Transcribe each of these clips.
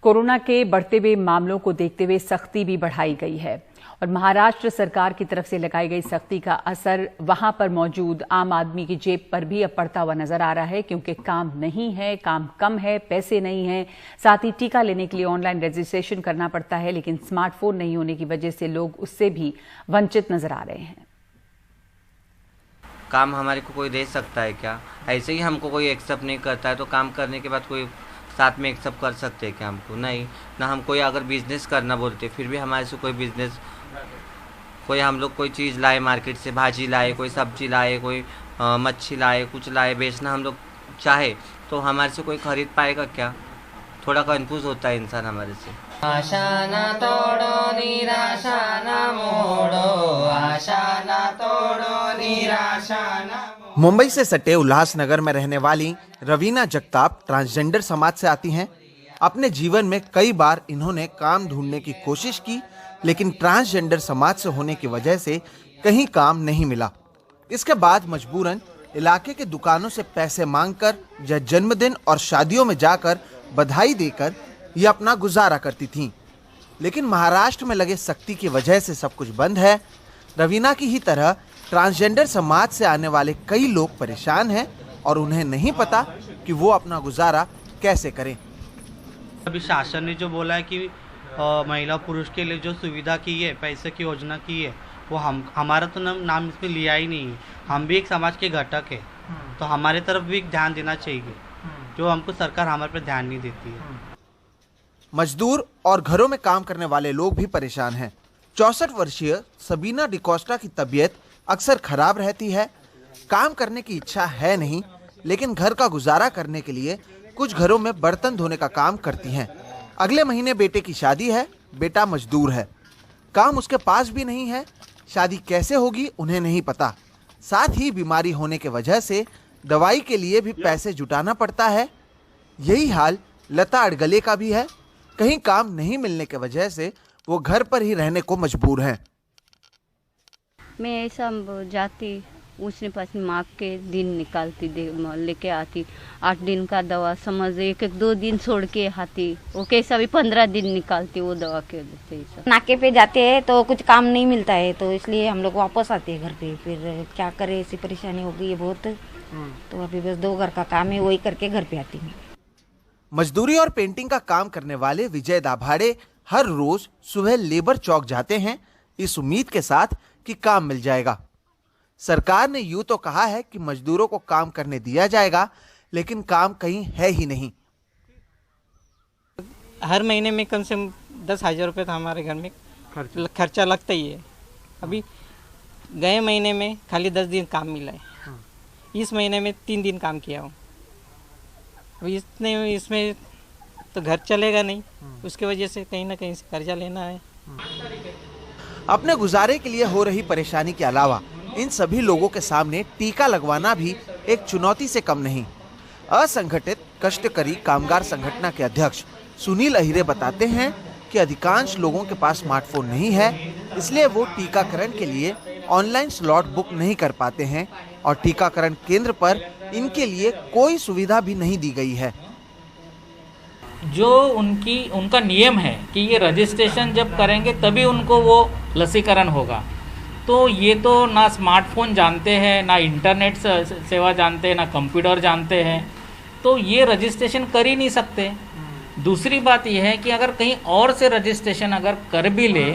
Corona के बढ़ते हुए मामलों को देखते हुए सख्ती भी बढ़ाई गई है और महाराष्ट्र सरकार की तरफ से लगाई गई सख्ती का असर वहां पर मौजूद आम आदमी की जेब पर भी अब पड़ता हुआ नजर आ रहा है, क्योंकि काम नहीं है, काम कम है, पैसे नहीं है। साथ ही टीका लेने के लिए ऑनलाइन रजिस्ट्रेशन करना पड़ता है, लेकिन स्मार्टफोन नहीं होने की वजह से लोग उससे भी वंचित नजर आ रहे हैं। काम हमारे को कोई दे सकता है क्या? ऐसे ही हमको कोई एक्सेप्ट नहीं करता है तो काम करने के बाद कोई साथ में एक्सेप्ट कर सकते हैं क्या हमको? नहीं ना। हम कोई अगर बिजनेस करना बोलते फिर भी हमारे से कोई बिजनेस, कोई हम लोग कोई चीज़ लाए मार्केट से, भाजी लाए, कोई सब्जी लाए, कोई मच्छी लाए, कुछ लाए, बेचना हम लोग चाहे तो हमारे से कोई खरीद पाएगा क्या? थोड़ा कंफ्यूज होता है इंसान हमारे से। आशा ना तोड़ो निराशा ना मोड़ो, आशा ना तोड़ो निराशा ना। मुंबई से सटे उल्लासनगर में रहने वाली रवीना जगताप ट्रांसजेंडर समाज से आती हैं। अपने जीवन में कई बार इन्होंने काम ढूंढने की कोशिश की, लेकिन ट्रांसजेंडर समाज से होने की वजह से कहीं काम नहीं मिला। इसके बाद मजबूरन इलाके के दुकानों से पैसे मांगकर या जन्मदिन और शादियों में जाकर बधाई देकर ये अपना गुजारा करती थीं। लेकिन महाराष्ट्र में लगे सख्ती की वजह से सब कुछ बंद है। रवीना की ही तरह ट्रांसजेंडर समाज से आने वाले कई लोग परेशान हैं और उन्हें नहीं पता कि वो अपना गुजारा कैसे करें। अभी शासन ने जो बोला है कि महिला पुरुष के लिए जो सुविधा की है, पैसे की योजना की है, वो हमारा तो नाम इसमें लिया ही नहीं है। हम भी एक समाज के घटक है, तो हमारे तरफ भी ध्यान देना चाहिए, जो हमको सरकार हमारे पर ध्यान नहीं देती है। मजदूर और घरों में काम करने वाले लोग भी परेशान हैं। 64 वर्षीय सबीना डिकोस्टा की तबीयत अक्सर खराब रहती है। काम करने की इच्छा है नहीं, लेकिन घर का गुजारा करने के लिए कुछ घरों में बर्तन धोने का काम करती हैं। अगले महीने बेटे की शादी है, बेटा मजदूर है, काम उसके पास भी नहीं है, शादी कैसे होगी उन्हें नहीं पता। साथ ही बीमारी होने के वजह से दवाई के लिए भी पैसे जुटाना पड़ता है। यही हाल लता अड़गले का भी है। कहीं काम नहीं मिलने के वजह से वो घर पर ही रहने को मजबूर हैं। मैं ऐसा जाती, उसने पास मांग के दिन निकालती, लेके आती। 8 दिन का दवा समझ, एक 2 दिन छोड़ के आती, वो कैसा भी 15 दिन निकालती वो दवा के वजह से। नाके पे जाते हैं तो कुछ काम नहीं मिलता है, तो इसलिए हम लोग वापस आते हैं घर पे। फिर क्या करें, ऐसी परेशानी हो गई है बहुत, तो अभी बस 2 घर का काम है, वही करके घर पे आती हूँ। मजदूरी और पेंटिंग का काम करने वाले विजय दाभाड़े हर रोज सुबह लेबर चौक जाते हैं, इस उम्मीद के साथ कि काम मिल जाएगा। सरकार ने यूं तो कहा है कि मजदूरों को काम करने दिया जाएगा, लेकिन काम कहीं है ही नहीं। हर महीने में कम से कम 10,000 रुपये तो हमारे घर में खर्चा लगता ही है। अभी गए महीने में खाली 10 दिन काम मिला है, इस महीने में 3 दिन काम किया हूँ। अभी इसमें तो घर चलेगा नहीं, उसके वजह से कहीं ना कहीं से कर्जा लेना है। अपने गुजारे के लिए हो रही परेशानी के अलावा इन सभी लोगों के सामने टीका लगवाना भी एक चुनौती से कम नहीं। असंगठित कष्टकरी कामगार संगठन के अध्यक्ष सुनील अहिरे बताते हैं कि अधिकांश लोगों के पास स्मार्टफोन नहीं है, इसलिए वो टीकाकरण के लिए ऑनलाइन स्लॉट बुक नहीं कर पाते हैं और टीकाकरण केंद्र पर इनके लिए कोई सुविधा भी नहीं दी गई है। जो उनका नियम है कि ये रजिस्ट्रेशन जब करेंगे तभी उनको वो लसीकरण होगा, तो ये तो ना स्मार्टफोन जानते हैं, ना इंटरनेट सेवा जानते हैं, ना कंप्यूटर जानते हैं, तो ये रजिस्ट्रेशन कर ही नहीं सकते। दूसरी बात यह है कि अगर कहीं और से रजिस्ट्रेशन अगर कर भी ले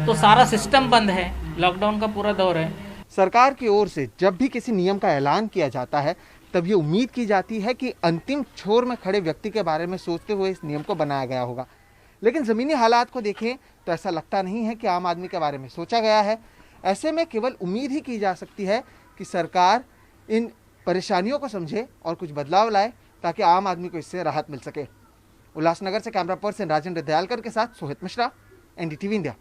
तो सारा सिस्टम बंद है, लॉकडाउन का पूरा दौर है। सरकार की ओर से जब भी किसी नियम का ऐलान किया जाता है तब ये उम्मीद की जाती है कि अंतिम छोर में खड़े व्यक्ति के बारे में सोचते हुए इस नियम को बनाया गया होगा, लेकिन ज़मीनी हालात को देखें तो ऐसा लगता नहीं है कि आम आदमी के बारे में सोचा गया है। ऐसे में केवल उम्मीद ही की जा सकती है कि सरकार इन परेशानियों को समझे और कुछ बदलाव लाए ताकि आम आदमी को इससे राहत मिल सके। उल्लासनगर से कैमरा पर्सन राजेंद्र दयालकर के साथ सोहित मिश्रा, NDTV इंडिया।